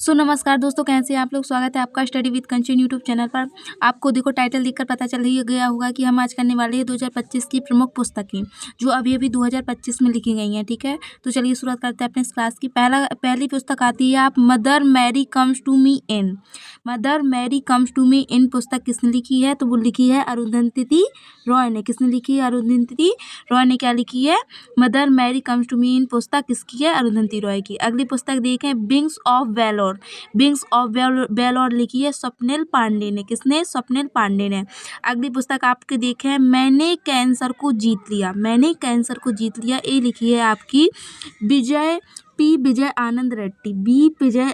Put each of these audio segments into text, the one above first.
सो नमस्कार दोस्तों, कैसे हैं आप लोग। स्वागत है आपका study with Kanchan YouTube channel पर। आपको देखो टाइटल देखकर पता चल ही गया होगा कि हम आज करने वाले हैं 2025 की प्रमुख पुस्तकें जो अभी अभी 2025 में लिखी गई हैं। ठीक है, तो चलिए शुरुआत करते हैं अपने इस क्लास की। पहली पुस्तक आती है आप Mother Mary comes to me इन। Mother Mary comes to me इन पुस्तक किसने लिखी है? तो वो लिखी है अरुंधति रॉय ने। किसने लिखी है? अरुंधति रॉय ने क्या लिखी है? Mother Mary comes to me इन पुस्तक किसकी है? अरुंधति रॉय की। अगली पुस्तक देखें, wings of valour. Wings of valour लिखी है स्वप्निल पांडे ने। किसने? स्वप्निल पांडे ने। अगली पुस्तक आपके देखें, मैंने कैंसर को जीत लिया। मैंने कैंसर को जीत लिया, ये लिखी है आपकी विजय आनंद रेड्डी।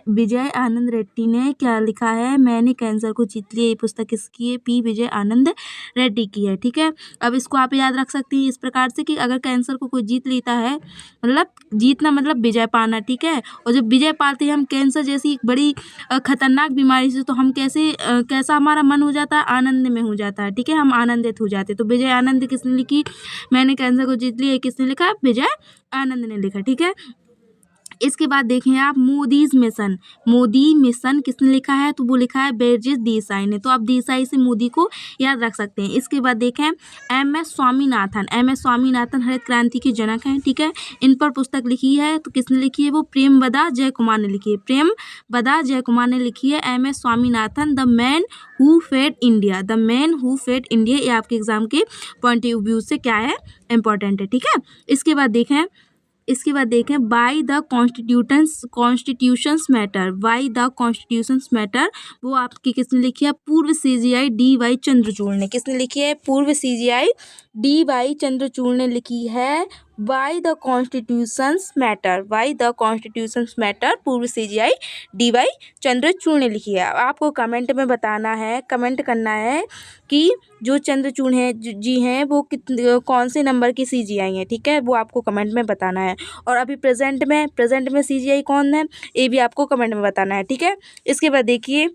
विजय आनंद रेड्डी ने क्या लिखा है? मैंने कैंसर को जीत लिया। ये पुस्तक किसकी है? विजय आनंद रेड्डी की है। ठीक है, अब इसको आप याद रख सकती हैं इस प्रकार से कि अगर कैंसर को कोई जीत लेता है, मतलब जीतना मतलब विजय पाना। ठीक है, और जब विजय पाते हैं हम कैंसर जैसी एक बड़ी खतरनाक बीमारी से, तो हम कैसा हमारा मन हो जाता है? आनंद में हो जाता है। ठीक है, हम आनंदित हो जाते हैं। तो विजय आनंद किसने लिखी? मैंने कैंसर को जीत लिया, किसने लिखा? विजय आनंद ने लिखा। ठीक है, इसके बाद देखें आप मोदीज मिशन। मोदी मिशन किसने लिखा है? तो वो लिखा है बर्जेस देसाई ने। तो आप देसाई से मोदी को याद रख सकते हैं। इसके बाद देखें एम.एस. स्वामीनाथन। एम.एस. स्वामीनाथन हरित क्रांति के जनक हैं। ठीक है, इन पर पुस्तक लिखी है, तो किसने लिखी है? वो प्रेमवदा जयकुमार ने लिखी है। प्रेमवदा जयकुमार ने लिखी है। MS. Swaminathan the man who fed India. The man who fed India, ये आपके एग्जाम के पॉइंट ऑफ व्यू से क्या है? इंपॉर्टेंट है। ठीक है, इसके बाद देखें bye the constitutions matter. By the constitutions matter, वो आपकी किसने लिखी है? पूर्व सीजीआई डी.वाई. चंद्रचूड़ ने। किसने लिखी है? पूर्व सीजीआई डी.वाई. चंद्रचूड़ ने लिखी है by the constitutions matter. By the constitutions matter, पूर्व सीजीआई डी.वाई. चंद्रचूड़ ने लिखी है। आपको कमेंट में बताना है, कमेंट करना है कि जो चंद्रचूड़ हैं जी हैं वो कौन से नंबर की सीजीआई हैं। ठीक है, वो आपको कमेंट में बताना है। और अभी प्रेजेंट में सीजीआई कौन है, ये भी आपको कमेंट में बताना है। ठीक है, इसके बाद देखिए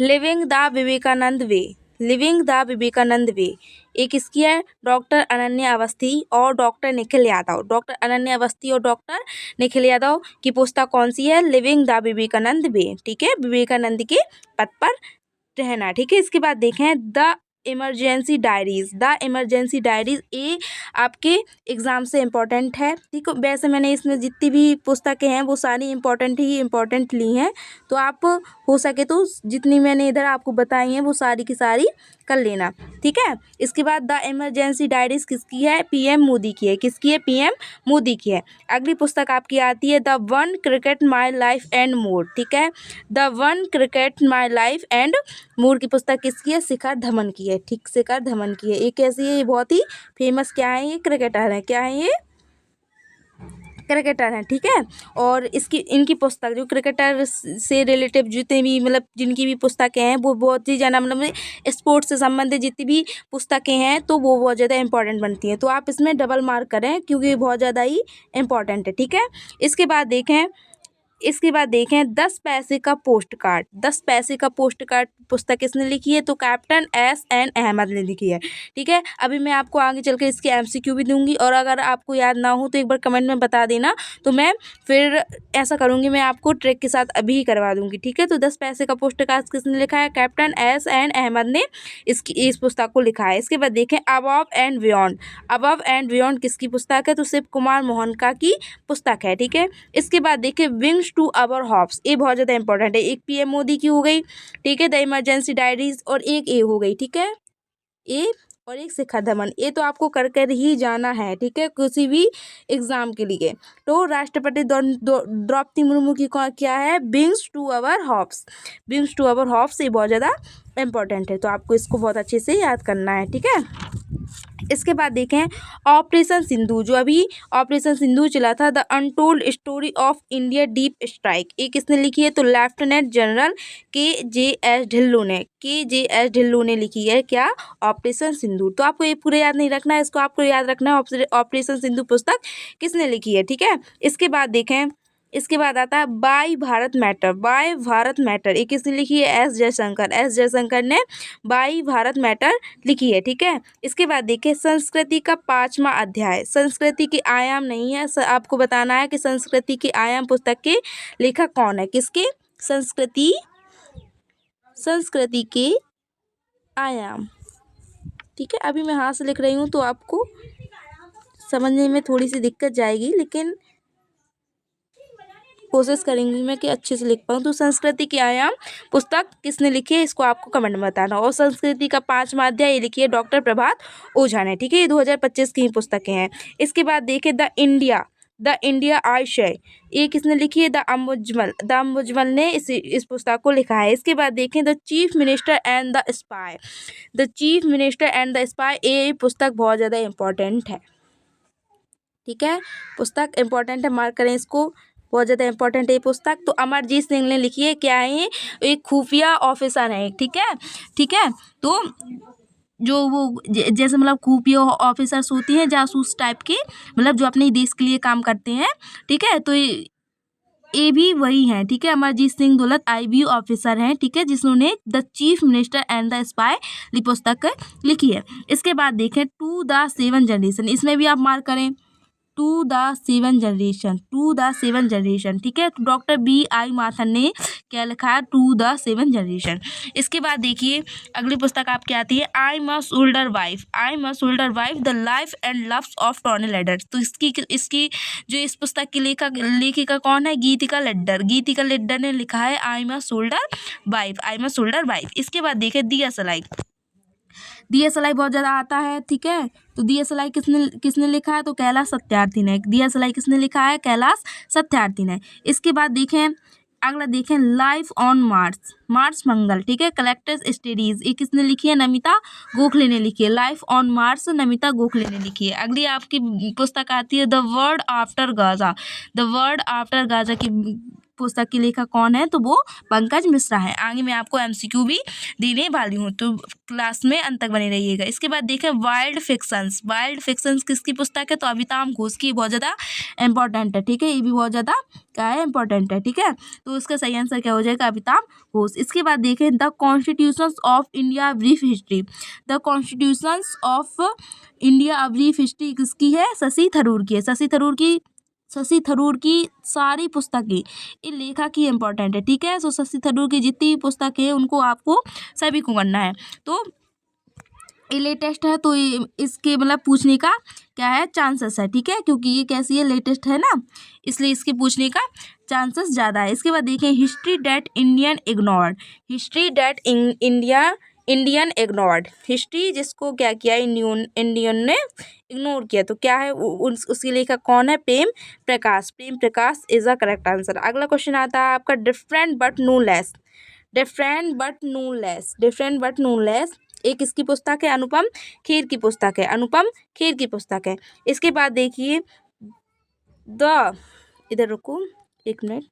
living the Vivekananda way. Living the Vivekananda way, एक किसकी है? डॉक्टर अनन्या अवस्थी और डॉक्टर निखिल यादव। डॉक्टर अनन्या अवस्थी और डॉक्टर निखिल यादव की पुस्तक कौन सी है? Living the Vivekananda way. ठीक है, विवेकानंद के पथ पर रहना। ठीक है, इसके बाद देखें the emergency diaries. The emergency diaries, ये आपके एग्ज़ाम से इम्पोर्टेंट है। ठीक है, वैसे मैंने इसमें जितनी भी पुस्तकें हैं वो सारी इम्पोर्टेंट ली हैं, तो आप हो सके तो जितनी मैंने इधर आपको बताई हैं वो सारी की सारी कर लेना। ठीक है, इसके बाद द इमरजेंसी डायरीज किसकी है? पीएम मोदी की है। किसकी है? पीएम मोदी की है। अगली पुस्तक आपकी आती है the one cricket my life and मोर। ठीक है, the one cricket my life and मोर की पुस्तक किसकी है? शिखर धवन की है। ठीक, शिखर धवन की है। ये कैसी है? ये बहुत ही फेमस क्या है? ये क्रिकेटर है। क्या है? ये क्रिकेटर हैं। ठीक है, और इनकी पुस्तक जो क्रिकेटर से रिलेटिव जितने भी मतलब जिनकी भी पुस्तकें हैं वो बहुत ही ज़्यादा मतलब स्पोर्ट्स से संबंधित जितनी भी पुस्तकें हैं तो वो बहुत ज़्यादा इंपॉर्टेंट बनती हैं। तो आप इसमें डबल मार्क करें क्योंकि ये बहुत ज़्यादा ही इंपॉर्टेंट है। ठीक है, इसके बाद देखें 10 पैसे का पोस्ट कार्ड। 10 पैसे का पोस्ट कार्ड पुस्तक किसने लिखी है? तो कैप्टन एस.एन. अहमद ने लिखी है। ठीक है, अभी मैं आपको आगे चल के इसके एमसीक्यू भी दूंगी, और अगर आपको याद ना हो तो एक बार कमेंट में बता देना, तो मैं फिर ऐसा करूंगी, मैं आपको ट्रिक के साथ अभी ही करवा दूंगी। ठीक है, तो 10 पैसे का पोस्ट कार्ड किसने लिखा है? Captain SN. अहमद ने इस पुस्तक को लिखा है। इसके बाद देखें above and beyond. Above and beyond किसकी पुस्तक है? तो शिव कुमार मोहनका की पुस्तक है। ठीक है, इसके बाद देखें विंग्स टू अवर हॉप्स, ये बहुत ज़्यादा इंपॉर्टेंट है। एक पीएम मोदी की हो गई, ठीक है, द इमरजेंसी डायरीज, और एक ए हो गई। ठीक है, ए और एक शिखर धवन, ये तो आपको कर कर ही जाना है। ठीक है, किसी भी एग्जाम के लिए। तो राष्ट्रपति द्रौपदी मुर्मू की क्या है? Wings to our hopes. Wings to our hopes, ये बहुत ज़्यादा इंपॉर्टेंट है, तो आपको इसको बहुत अच्छे से याद करना है। ठीक है, इसके बाद देखें ऑपरेशन सिंधु, जो अभी ऑपरेशन सिंधु चला था, the untold story of India deep strike, ये किसने लिखी है? तो लेफ्टिनेंट जनरल के.जे.एस. ढिल्लों ने लिखी है। क्या? ऑपरेशन सिंधु। तो आपको ये पूरे याद नहीं रखना है, इसको आपको याद रखना है ऑपरेशन सिंधु पुस्तक किसने लिखी है। ठीक है, इसके बाद देखें इसके बाद आता है why Bharat matter. Why Bharat matter ये किसने लिखी है? एस जयशंकर। एस जयशंकर ने बाय भारत मैटर लिखी है, ठीक है। इसके बाद देखिए संस्कृति का 5वां अध्याय, संस्कृति के आयाम नहीं है, आपको बताना है कि संस्कृति के आयाम पुस्तक के लेखक कौन है। किसके? संस्कृति के आयाम, ठीक है। अभी मैं हाथ से लिख रही हूँ तो आपको समझने में थोड़ी सी दिक्कत जाएगी, लेकिन कोशिश करेंगी मैं कि अच्छे से लिख पाऊँ। तो संस्कृति के आयाम पुस्तक किसने लिखी है, इसको आपको कमेंट में बताना। और संस्कृति का 5वां अध्याय ये लिखी है डॉक्टर प्रभात ओझा ने, ठीक है। ये 2025 की ही पुस्तकें हैं। इसके बाद देखिए द इंडिया आशय, ये किसने लिखी है? द अम्बुजमल ने इस पुस्तक को लिखा है। इसके बाद देखें the chief minister and the spy. The chief minister and the spy, ये पुस्तक बहुत ज़्यादा इम्पोर्टेंट है, ठीक है। पुस्तक इम्पोर्टेंट है, मार्क करें इसको, बहुत ज़्यादा इंपॉर्टेंट है ये पुस्तक। तो अमरजीत सिंह ने लिखी है। क्या है? एक खुफिया ऑफिसर है, ठीक है, ठीक है। तो जो वो जैसे मतलब खुफिया ऑफिसर्स होती हैं, जासूस टाइप की, मतलब जो अपने देश के लिए काम करते हैं, ठीक है। तो ये भी वही हैं, ठीक है। अमरजीत सिंह दुलत IB ऑफिसर हैं, ठीक है, जिन्होंने the chief minister and the spy पुस्तक लिखी है। इसके बाद देखें टू द सेवन जनरेशन, इसमें भी आप मार्क करें टू द सेवन जनरेशन, ठीक है। तो डॉक्टर BI माथन ने क्या लिखा है? To the seven generation. इसके बाद देखिए अगली पुस्तक आपकी आती है I must older wife the life and loves of Tony Lader. तो इसकी जो इस पुस्तक की लेखिका कौन है? गीतिका लेड्डर ने लिखा है आई मस्ट ओल्डर वाइफ। इसके बाद देखिए दिया सलाई बहुत ज़्यादा आता है, ठीक है। तो दिया सलाई किसने लिखा है? तो कैलाश सत्यार्थी ने। दिया सलाई किसने लिखा है? कैलाश सत्यार्थी ने। इसके बाद देखें अगला देखें लाइफ ऑन मार्स मंगल, ठीक है, कलेक्टर्स स्टडीज, ये किसने लिखी है? नमिता गोखले ने लिखी है। Life on Mars Namita Gokhale ने लिखी है। अगली आपकी पुस्तक आती है द वर्ड आफ्टर गाजा की पुस्तक की लेखक कौन है? तो वो पंकज मिश्रा है। आगे मैं आपको MCQ भी देने वाली हूँ, तो क्लास में अंत तक बने रहिएगा। इसके बाद देखें वाइल्ड फिक्शंस किसकी पुस्तक है? तो अमिताभ घोष की, बहुत ज़्यादा इंपॉर्टेंट है, ठीक है। ये भी बहुत ज़्यादा क्या है? इंपॉर्टेंट है, ठीक है। तो इसका सही आंसर क्या हो जाएगा? अमिताभ घोष। इसके बाद देखें the constitutions of India brief history. The constitutions of India brief history किसकी है? शशि थरूर की है। शशि थरूर की सारी पुस्तकें ये लेखक की इम्पोर्टेंट है, ठीक है। सो शशि थरूर की जितनी भी पुस्तकें हैं उनको आपको सभी को करना है। तो ये लेटेस्ट है, तो इसके मतलब पूछने का क्या है? चांसेस है, ठीक है, क्योंकि ये कैसी है? लेटेस्ट है ना, इसलिए इसके पूछने का चांसेस ज़्यादा है। इसके बाद देखें history that Indian ignored, history जिसको क्या किया? इंडियन ने इग्नोर किया। तो क्या है? उसकी लेखक कौन है? Prem Prakash is the correct answer. अगला क्वेश्चन आता है आपका डिफरेंट बट नो लेस, एक इसकी पुस्तक है, अनुपम खेर की पुस्तक है। इसके बाद देखिए इधर रुको एक minute,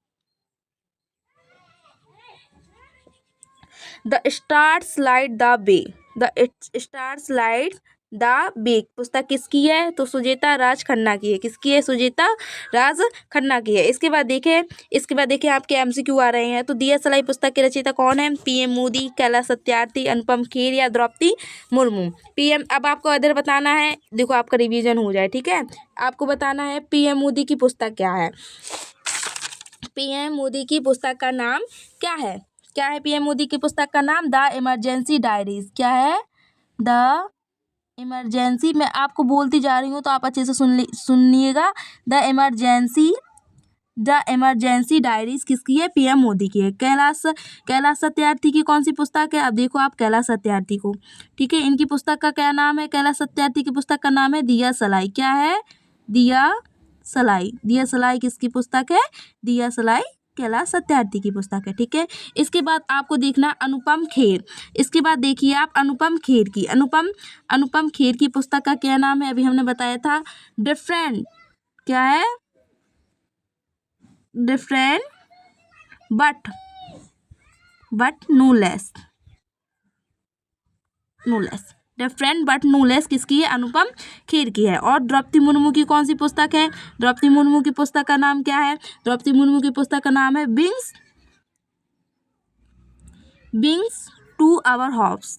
the stars light the bay पुस्तक किसकी है? तो सुजेता राज खन्ना की है। किसकी है? सुजेता राज खन्ना की है। इसके बाद देखें आपके MCQ आ रहे हैं। तो दिया सलाई पुस्तक के रचयिता कौन है? PM मोदी, कैलाश सत्यार्थी, अनुपम खेर या द्रौपदी मुर्मू। PM अब आपको इधर बताना है, देखो आपका रिवीजन हो जाए, ठीक है। आपको बताना है PM मोदी की पुस्तक क्या है? PM मोदी की पुस्तक का नाम क्या है? PM मोदी की पुस्तक का नाम? The emergency diaries. क्या है? द इमरजेंसी, मैं आपको बोलती जा रही हूँ तो आप अच्छे से सुनिएगा। द इमरजेंसी डायरीज किसकी है? PM मोदी की है। कैलाश सत्यार्थी की कौन सी पुस्तक है? अब देखो आप कैलाश सत्यार्थी को, ठीक है, इनकी पुस्तक का क्या नाम है? कैलाश सत्यार्थी की पुस्तक का नाम है दिया सलाई। क्या है? दिया सलाई किसकी पुस्तक है? दिया सलाई कैलाश सत्यार्थी की पुस्तक है, ठीक है। इसके बाद आपको देखना अनुपम खेर। इसके बाद देखिए आप अनुपम खेर की पुस्तक का क्या नाम है? अभी हमने बताया था डिफरेंट, क्या है? Different but no less, different but no less किसकी है? अनुपम खेर की है। और द्रौपदी मुर्मू की कौन सी पुस्तक है? द्रौपदी मुर्मू की पुस्तक का नाम क्या है? द्रौपदी मुर्मू की पुस्तक का नाम है विंग्स टू आवर हॉप्स।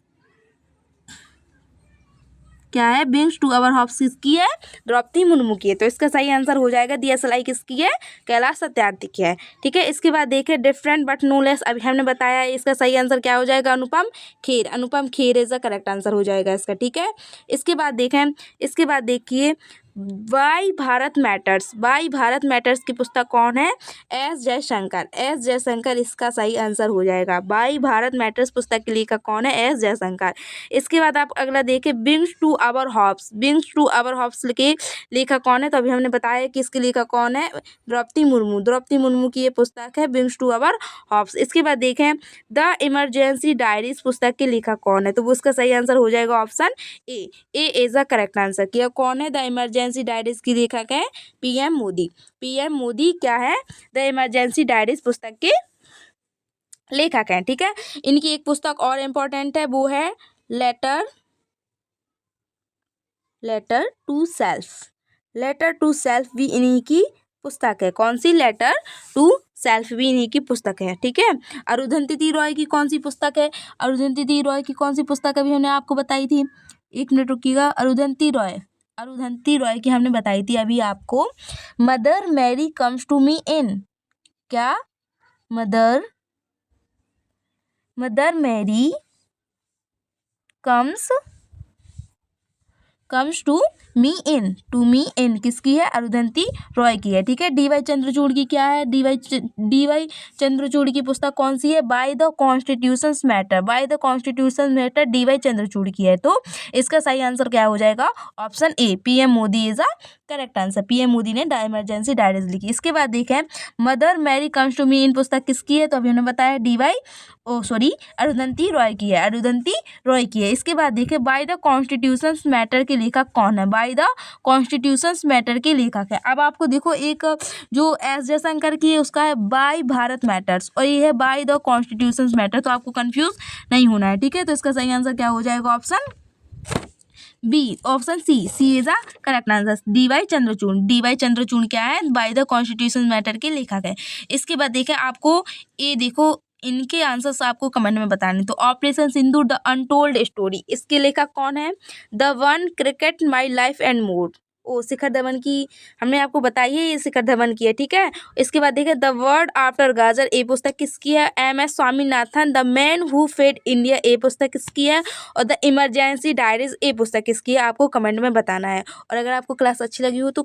क्या है? विंग्स टू आवर हॉप्स किसकी है? द्रौपदी मुर्मू की है। तो इसका सही आंसर हो जाएगा DSLI किसकी है? कैलाश सत्यार्थी की है। ठीक है, इसके बाद देखिए डिफरेंट बट नो लेस, अभी हमने बताया है, इसका सही आंसर क्या हो जाएगा? Anupam Kher. Anupam Kher is the correct answer हो जाएगा इसका। ठीक है, इसके बाद देखिए why Bharat matters. Why Bharat matters की पुस्तक कौन है? S जयशंकर। S जयशंकर इसका सही आंसर हो जाएगा। वाई भारत मैटर्स पुस्तक के लेखक कौन है? S जयशंकर। इसके बाद आप अगला देखिए wings to our hopes. Wings to our hopes के लेखक कौन है? तो अभी हमने बताया कि इसके लेखक कौन है? द्रौपदी मुर्मू। द्रौपदी मुर्मू की ये पुस्तक है विंग्स टू आवर हॉप्स। इसके बाद देखें द इमरजेंसी डायरीज पुस्तक के लेखक कौन है? तो वो उसका सही आंसर हो जाएगा option A is the correct answer. किया कौन है? द इमरजेंसी डायरीज की लेखक है PM मोदी। PM मोदी क्या है? द इमरजेंसी डायरीज पुस्तक के लेखक हैं। ठीक है, इनकी एक पुस्तक और इम्पोर्टेंट है, वो है letter to self. Letter to self भी इन्हीं की पुस्तक है। कौन सी? लेटर टू सेल्फ भी इन्हीं की पुस्तक है। ठीक है, अरुंधति रॉय की कौन सी पुस्तक है? अरुंधति रॉय की कौन सी पुस्तक अभी हमने आपको बताई थी? एक मिनट रुकिएगा। अरुंधति रॉय की हमने बताई थी अभी आपको, Mother Mary comes to me इन। क्या? Mother Mary comes to me इन किसकी है? अरुंधति रॉय की है। ठीक है, DY चंद्रचूड़ की क्या है? DY चंद्रचूड़ की पुस्तक कौन सी है? By the constitutions matter. By the constitution matter DY Chandrachud की है। तो इसका सही आंसर क्या हो जाएगा? Option A PM Modi is a correct answer. PM Modi ने द इमरजेंसी डायरीज लिखी। इसके बाद देखें Mother Mary comes to me इन पुस्तक किसकी है? तो अभी हमने बताया अरुंधति रॉय की है। अरुंधति रॉय की है। इसके बाद देखिए बाय द कॉन्स्टिट्यूशंस मैटर के लेखक कौन है? बाय द कॉन्स्टिट्यूशंस मैटर के लेखक है। अब आपको देखो एक जो S जयशंकर की है उसका है बाय भारत मैटर्स और ये है बाय द कॉन्स्टिट्यूशंस मैटर, तो आपको कंफ्यूज नहीं होना है। ठीक है, तो इसका सही आंसर क्या हो जाएगा? Option C is a correct answer. DY Chandrachud क्या है? बाय द कॉन्स्टिट्यूशन मैटर के लेखक है। इसके बाद देखें आपको ये देखो इनके आंसर्स आपको कमेंट में बताने। तो operation Sindoor the untold story, इसके लेखक कौन है? The one cricket my life and more. Shikhar Dhawan की हमने आपको बताई है, ये शिखर धवन की है। ठीक है, इसके बाद देखिए द वर्ड आफ्टर गाजर, ये पुस्तक किसकी है? MS Swaminathan. The man who fed India, ये पुस्तक किसकी है? और द इमरजेंसी डायरीज, ये पुस्तक किसकी है? आपको कमेंट में बताना है। और अगर आपको क्लास अच्छी लगी हो तो